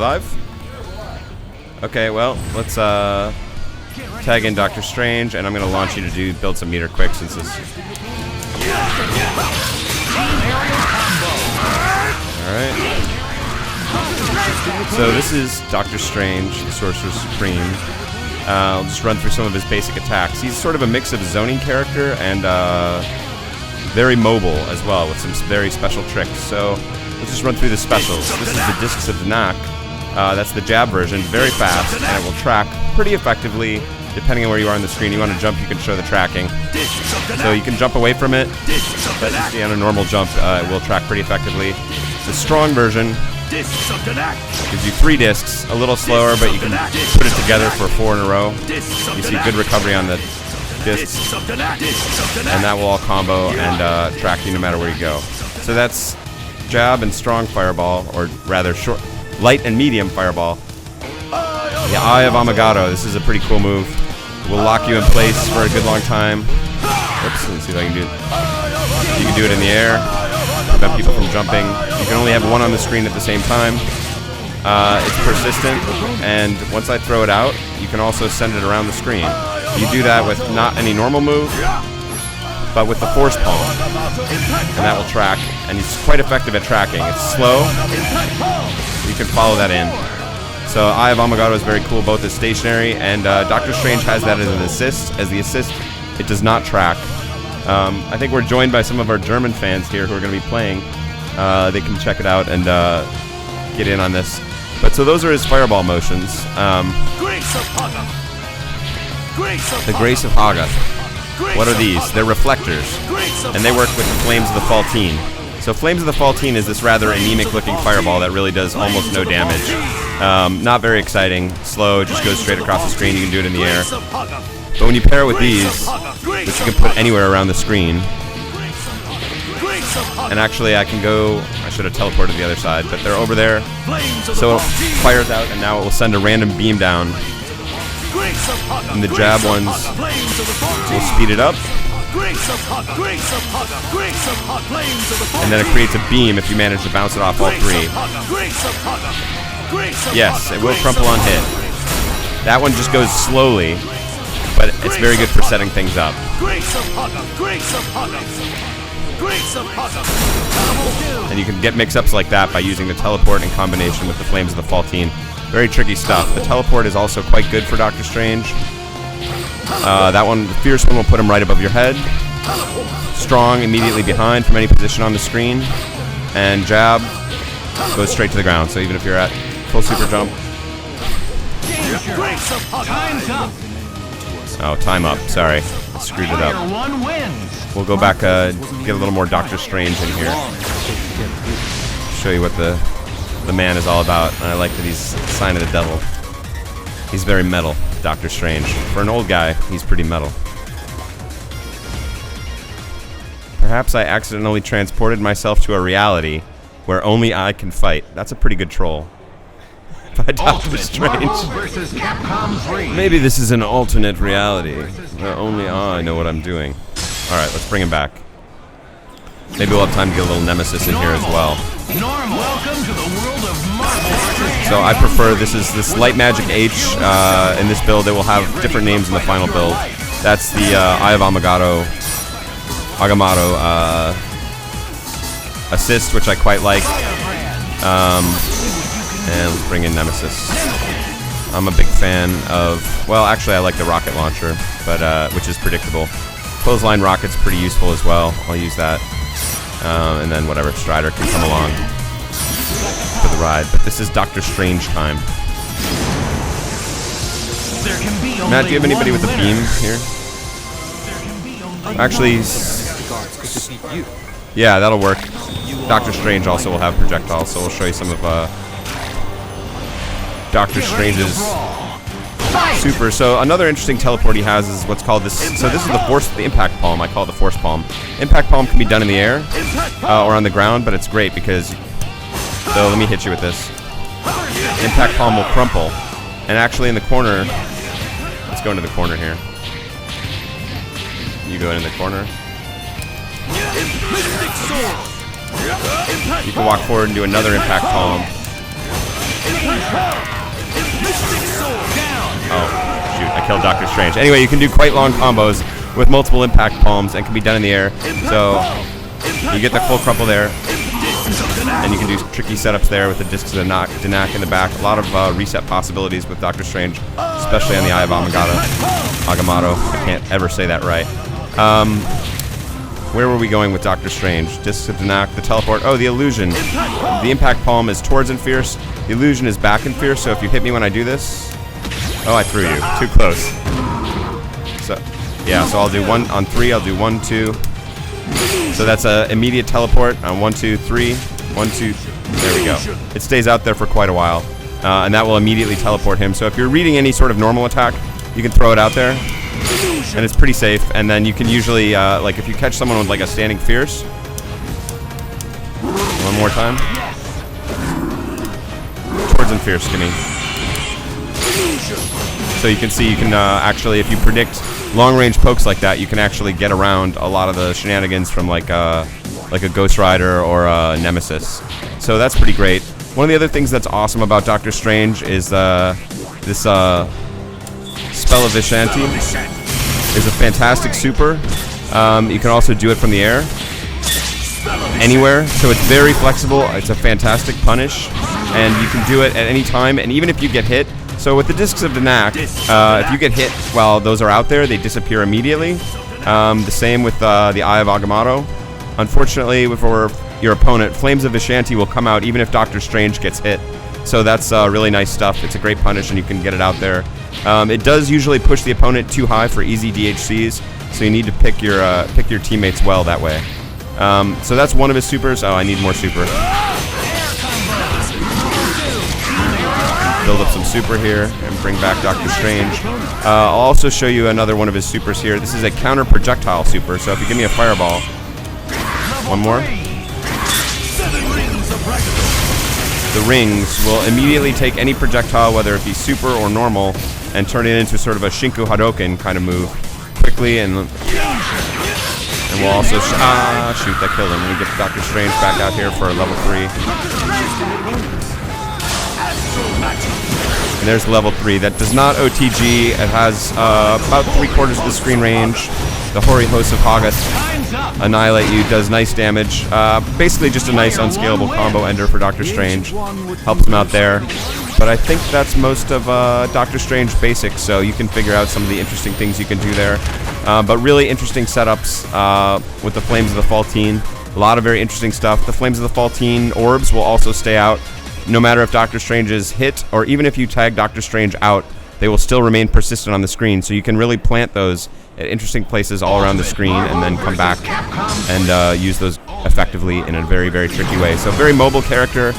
live? Okay, well, let's tag in Doctor Strange, and I'm going to launch you to build some meter quick since this... Alright. So this is Doctor Strange, the Sorcerer Supreme. I'll just run through some of his basic attacks. He's sort of a mix of a zoning character and very mobile as well, with some very special tricks. So let's just run through the specials. This is the Discs of Danak. That's the jab version, very fast, and it will track pretty effectively depending on where you are on the screen. You want to jump, you can show the tracking. So you can jump away from it, but you see on a normal jump, it will track pretty effectively. The strong version gives you 3 discs, a little slower, but you can put it together for 4 in a row. You see good recovery on the discs, and that will all combo and track you no matter where you go. So that's jab and strong fireball, or rather short, light and medium fireball. The Eye of Amagato, this is a pretty cool move. It will lock you in place for a good long time. Oops, let's see if I can do it. You can do it in the air, prevent people from jumping. You can only have one on the screen at the same time. It's persistent, and once I throw it out, you can also send it around the screen. You do that with not any normal move, but with the force palm, and that will track, and it's quite effective at tracking. It's slow, you can follow that in. So Eye of Amagato is very cool, both as stationary, and Doctor Strange has that as an assist. As the assist, it does not track. I think we're joined by some of our German fans here who are going to be playing. They can check it out and get in on this. But so those are his fireball motions. The Grace of Haga. What are these? They're reflectors, and they work with the Flames of the Faltine. So Flames of the Faltine is this rather anemic-looking fireball that really does almost no damage. Not very exciting, slow, just goes straight across the screen. You can do it in the air. But when you pair it with these, which you can put anywhere around the screen, and actually I should have teleported to the other side, but they're over there. So it fires out, and now it will send a random beam down. And the jab ones will speed it up. And then it creates a beam if you manage to bounce it off all 3. Yes, it will crumple on hit. That one just goes slowly, but it's very good for setting things up. And you can get mix-ups like that by using the teleport in combination with the Flames of the Faltine. Very tricky stuff. The teleport is also quite good for Doctor Strange. That one, the fierce one, will put him right above your head. Strong, immediately behind from any position on the screen. And jab goes straight to the ground. So even if you're at full super jump. Oh, time up. Sorry, I screwed it up. We'll go back, get a little more Doctor Strange in here. Show you what the man is all about. And I like that he's a sign of the devil. He's very metal, Doctor Strange. For an old guy, he's pretty metal. Perhaps I accidentally transported myself to a reality where only I can fight. That's a pretty good troll. By Doctor Strange. Maybe this is an alternate reality where only I know what I'm doing. Alright, let's bring him back. Maybe we'll have time to get a little Nemesis in here as well. So I prefer, this Light Magic H in this build. It will have different names in the final build. That's the Eye of Agamotto assist, which I quite like. And let's bring in Nemesis. I'm a big fan of, well, actually I like the rocket launcher, but which is predictable. Clothesline rocket's pretty useful as well. I'll use that. And then whatever, Strider can come along for the ride. But this is Doctor Strange time. Matt, do you have anybody with a beam here? Actually, yeah, that'll work. Doctor Strange also will have projectiles, so we'll show you some of Doctor Strange's super. So another interesting teleport he has is what's called this. So this is the Impact Palm. I call it the Force Palm. Impact Palm can be done in the air or on the ground, but it's great because. So let me hit you with this. Impact Palm will crumple, and actually in the corner. Let's go into the corner here. You go in the corner. You can walk forward and do another Impact Palm. Oh, shoot, I killed Doctor Strange. Anyway, you can do quite long combos with multiple impact palms and can be done in the air. So you get the full crumple there. And you can do tricky setups there with the discs of Danak in the back. A lot of reset possibilities with Doctor Strange, especially on the Eye of Agamotto. I can't ever say that right. Where were we going with Doctor Strange? Discs of Danak, the teleport. Oh, the illusion. The impact palm is towards and fierce. The illusion is back and fierce, so if you hit me when I do this... Oh, I threw you. Too close. So, yeah, so I'll do 1 on 3. I'll do 1, 2. So that's an immediate teleport on 1, 2, 3. 1, 2, there we go. It stays out there for quite a while, and that will immediately teleport him. So if you're reading any sort of normal attack, you can throw it out there, and it's pretty safe. And then you can usually, like if you catch someone with like a standing fierce, one more time, towards and fierce, give me. So you can see, you can actually, if you predict long-range pokes like that, you can actually get around a lot of the shenanigans from like a Ghost Rider or a Nemesis. So that's pretty great. One of the other things that's awesome about Doctor Strange is this Spell of Vishanti is a fantastic super. You can also do it from the air, anywhere. So it's very flexible. It's a fantastic punish, and you can do it at any time. And even if you get hit, so with the Discs of Danak, if you get hit while those are out there, they disappear immediately. The same with the Eye of Agamotto. Unfortunately, for your opponent, Flames of Vishanti will come out even if Doctor Strange gets hit. So that's really nice stuff. It's a great punish, and you can get it out there. It does usually push the opponent too high for easy DHCs, so you need to pick your teammates well that way. So that's one of his supers. Oh, I need more super. Build up some super here and bring back Doctor Strange. I'll also show you another one of his supers here. This is a counter projectile super, so if you give me a fireball. One more. The rings will immediately take any projectile, whether it be super or normal, and turn it into sort of a Shinku Hadoken kind of move quickly, and we'll also shoot, that killed him. We get Doctor Strange back out here for level 3. And there's level 3. That does not OTG. It has about 3/4 of the screen range. The Hoary Host of Hoggoth annihilate you, does nice damage. Basically just a nice unscalable combo ender for Doctor Strange. Helps him out there. But I think that's most of Doctor Strange basics, so you can figure out some of the interesting things you can do there. But really interesting setups with the Flames of the Faltine. A lot of very interesting stuff. The Flames of the Faltine orbs will also stay out no matter if Doctor Strange is hit, or even if you tag Doctor Strange out, they will still remain persistent on the screen. So you can really plant those at interesting places all around the screen and then come back and use those effectively in a very, very tricky way. So very mobile character,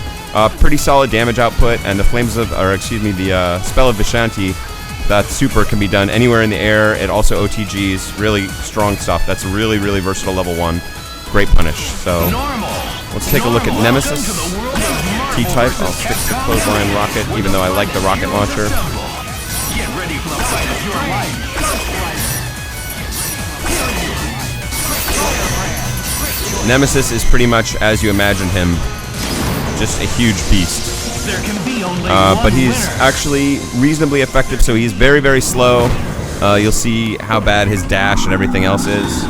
pretty solid damage output, and the the Spell of Vishanti, that super can be done anywhere in the air. It also OTGs, really strong stuff. That's really, really versatile level 1. Great punish. So let's take a look at Nemesis. T-type, I'll stick to clothesline rocket, even though I like the rocket launcher. Nemesis is pretty much as you imagine him, just a huge beast. But he's actually reasonably effective, so he's very, very slow. You'll see how bad his dash and everything else is.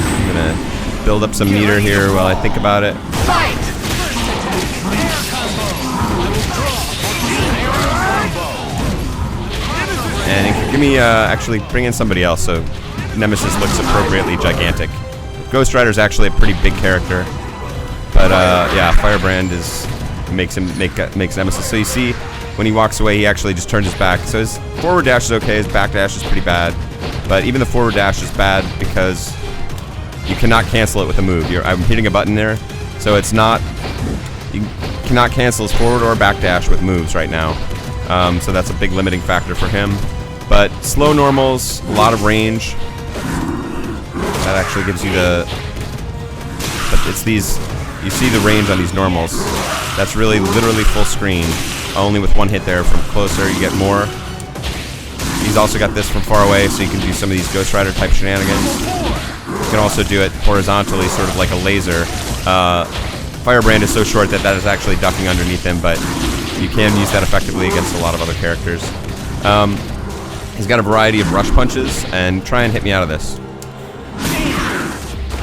I'm gonna build up some meter here while I think about it. And give me, actually, bring in somebody else so Nemesis looks appropriately gigantic. Ghost Rider's actually a pretty big character, but yeah, Firebrand makes Nemesis. So you see, when he walks away, he actually just turns his back. So his forward dash is okay, his back dash is pretty bad, but even the forward dash is bad because you cannot cancel it with a move. I'm hitting a button there, so it's not. You cannot cancel his forward or back dash with moves right now. So that's a big limiting factor for him. But slow normals, a lot of range. That actually gives you but it's these, you see the range on these normals. That's really literally full screen. Only with one hit there. From closer you get more. He's also got this from far away, so you can do some of these Ghost Rider type shenanigans. You can also do it horizontally, sort of like a laser. Firebrand is so short that that is actually ducking underneath him, but you can use that effectively against a lot of other characters. He's got a variety of rush punches, and try and hit me out of this.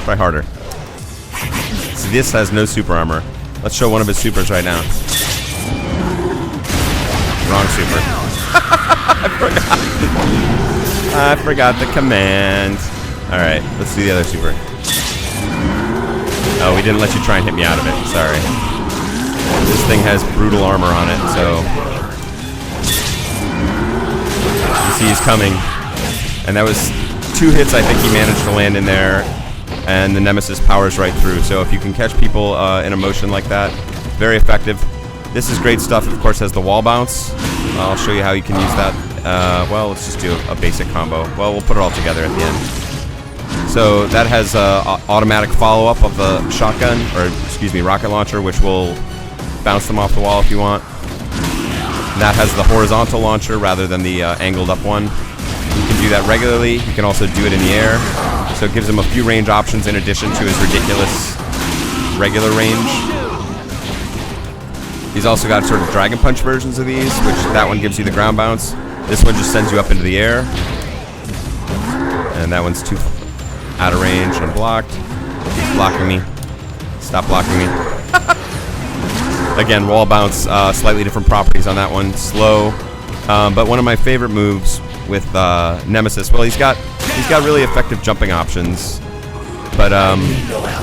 Try harder. See, this has no super armor. Let's show one of his supers right now. Wrong super. I forgot the command. Alright, let's do the other super. Oh, we didn't let you try and hit me out of it. Sorry. This thing has brutal armor on it, so... You see he's coming. And that was 2 hits I think he managed to land in there. And the Nemesis powers right through. So if you can catch people in a motion like that, very effective. This is great stuff. It, of course, has the wall bounce. I'll show you how you can use that. Well, let's just do a basic combo. Well, we'll put it all together at the end. So that has automatic follow-up of the shotgun, or excuse me, rocket launcher, which will bounce them off the wall if you want. That has the horizontal launcher rather than the angled up one. You can do that regularly. You can also do it in the air. So it gives him a few range options in addition to his ridiculous regular range. He's also got sort of Dragon Punch versions of these, which that one gives you the ground bounce. This one just sends you up into the air. And that one's too out of range, unblocked. Blocking me. Stop blocking me. Again, wall bounce, slightly different properties on that one. Slow. But one of my favorite moves with Nemesis, well, he's got really effective jumping options. But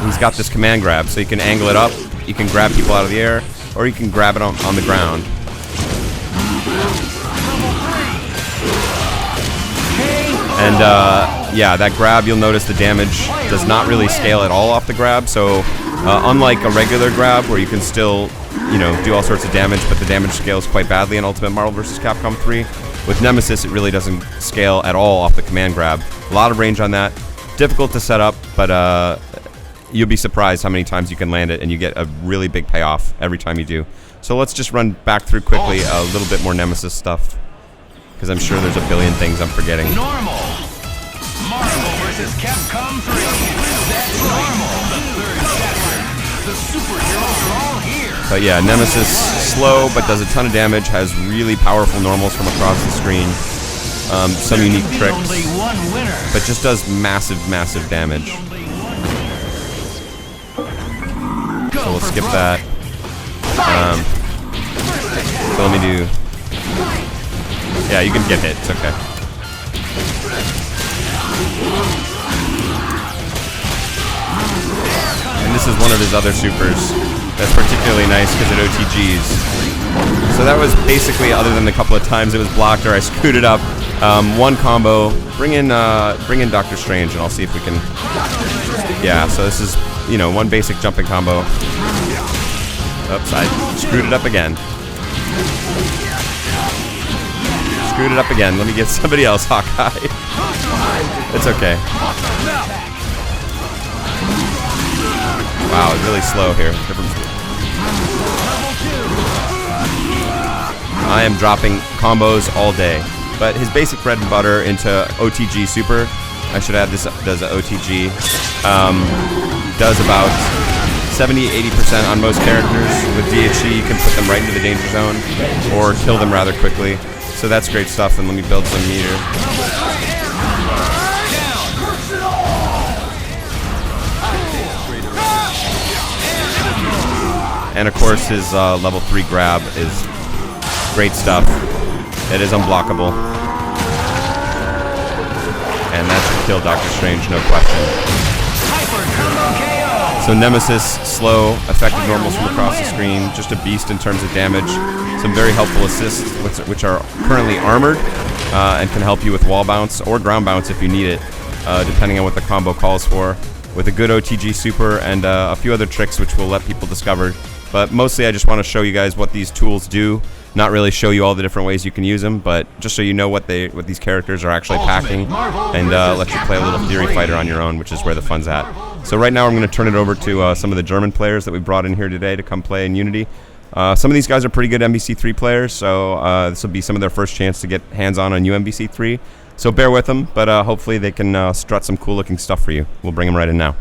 he's got this command grab, so you can angle it up, you can grab people out of the air, or you can grab it on the ground. And yeah, that grab, you'll notice the damage does not really scale at all off the grab. So unlike a regular grab where you can still, you know, do all sorts of damage, but the damage scales quite badly in Ultimate Marvel vs. Capcom 3. With Nemesis, it really doesn't scale at all off the command grab. A lot of range on that. Difficult to set up, but you'll be surprised how many times you can land it, and you get a really big payoff every time you do. So let's just run back through quickly a little bit more Nemesis stuff, because I'm sure there's a billion things I'm forgetting. Normal. Marvel vs. Capcom 3. That's normal. The 3rd chapter. The superheroes are all here. But yeah, Nemesis, slow, but does a ton of damage, has really powerful normals from across the screen. Some unique tricks, but just does massive, massive damage. So we'll skip that. So let me do... Yeah, you can get hit, it's okay. And this is one of his other supers that's particularly nice because it OTGs. So that was basically, other than the couple of times it was blocked or I screwed it up, one combo. Bring in Doctor Strange, and I'll see if we can... Yeah, so this is, you know, one basic jumping combo. Oops, I screwed it up again. Screwed it up again. Let me get somebody else, Hawkeye. It's okay. Wow, it's really slow here. I am dropping combos all day. But his basic bread and butter into OTG Super, I should add this, does a OTG, does about 70-80% on most characters. With DHC, you can put them right into the danger zone, or kill them rather quickly. So that's great stuff, and let me build some meter. And of course his level 3 grab is great stuff. It is unblockable. And that should kill Doctor Strange, no question. So Nemesis, slow, effective normals from across the screen, just a beast in terms of damage. Some very helpful assists, which are currently armored, and can help you with wall bounce or ground bounce if you need it, depending on what the combo calls for. With a good OTG super and a few other tricks which we'll let people discover. But mostly I just want to show you guys what these tools do. Not really show you all the different ways you can use them, but just so you know what these characters are actually packing, and let you play a little Theory Fighter on your own, which is where the fun's at. So right now I'm going to turn it over to some of the German players that we brought in here today to come play in Unity. Some of these guys are pretty good MVC3 players, so this will be some of their first chance to get hands-on UMVC3. So bear with them, but hopefully they can strut some cool-looking stuff for you. We'll bring them right in now.